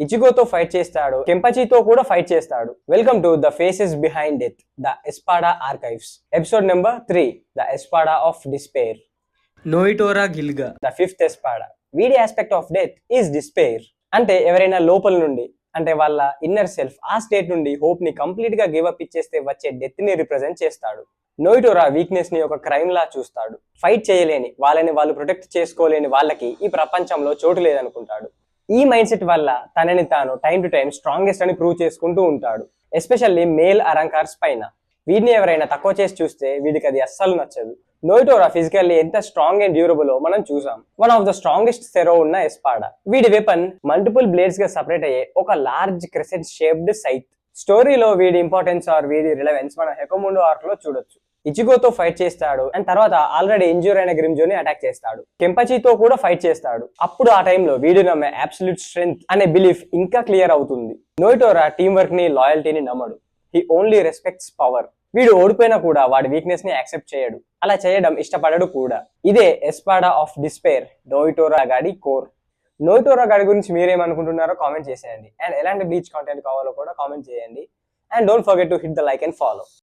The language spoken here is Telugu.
ఇచిగోతో ఫైట్ చేస్తాడు, కెంపచితో కూడా ఫైట్ చేస్తాడు. Welcome to the faces behind death, the Espada archives, episode number 3, the Espada of despair. Nnoitra Gilga, the fifth Espada. వీడి aspect of death is despair. అంటే ఎవరైనా లోపల నుండి, అంటే వాళ్ళ ఇన్నర్ సెల్ఫ్ ఆ స్టేట్ నుండి హోప్ ని కంప్లీట్ గా గివ్ అప్ ఇచ్చేస్తే వచ్చే డెత్ ని రిప్రజెంట్ చేస్తాడు. నోయిటోరా వీక్నెస్ ని ఒక క్రైమ్ లా చూస్తాడు. ఫైట్ చేయలేని వాళ్ళని వాళ్ళు ప్రొటెక్ట్ చేసుకోలేని వాళ్ళకి ఈ ప్రపంచంలో చోటు లేదనుకుంటాడు. ఈ మైండ్ సెట్ వల్ల తనని తాను టైం టు టైం స్ట్రాంగెస్ట్ అని ప్రూవ్ చేసుకుంటూ ఉంటాడు. ఎస్పెషల్లీ మేల్ అరంకార్స్ పైన. వీడిని ఎవరైనా తక్కువ చేసి చూస్తే వీడికి అది అస్సలు నచ్చదు. నోయిటోరా ఫిజికల్లీ ఎంత స్ట్రాంగ్ అండ్ డ్యూరబుల్ మనం చూసాం. One of the strongest serow ఉన్న ఎస్పాడా. వీడి వెపన్ మల్టిపుల్ బ్లేడ్స్ గా సపరేట్ అయ్యే ఒక లార్జ్ క్రెసెంట్ షేప్డ్ సైత్. స్టోరీలో వీడి ఇంపార్టెన్స్ ఆర్ వీడి రిలవెన్స్ మనం హెకోముండో ఆర్క్ లో చూడొచ్చు. ఇచిగోతో ఫైట్ చేస్తాడు అండ్ తర్వాత ఆల్రెడీ ఇంజ్యూర్ అయిన గ్రిమ్జోని అటాక్ చేస్తాడు. కెంపచితో కూడా ఫైట్ చేస్తాడు. అప్పుడు ఆ టైంలో వీడు నమ్మే అబ్సల్యూట్ స్ట్రెంగ్త్ అనే బిలీఫ్ ఇంకా క్లియర్ అవుతుంది. నోయిటోరా టీం వర్క్ ని, లాయల్టీని నమ్మడు. He only respects power. వీడు ఓడిపోయినా కూడా వాడి వీక్నెస్ ని యాక్సెప్ట్ చేయడు. అలా చేయడం ఇష్టపడడు కూడా. ఇదే ఎస్పాడా ఆఫ్ డిస్పేర్, నోయిటోరా గాడి కోర్. నోయిటోరా గాడి గురించి మీరేమనుకుంటున్నారో కామెంట్ చేసేయండి. అండ్ ఎలాంటి బ్లీచ్ కాంటెంట్ కావాలో కూడా కామెంట్ చేయండి. And don't forget to hit the like and follow.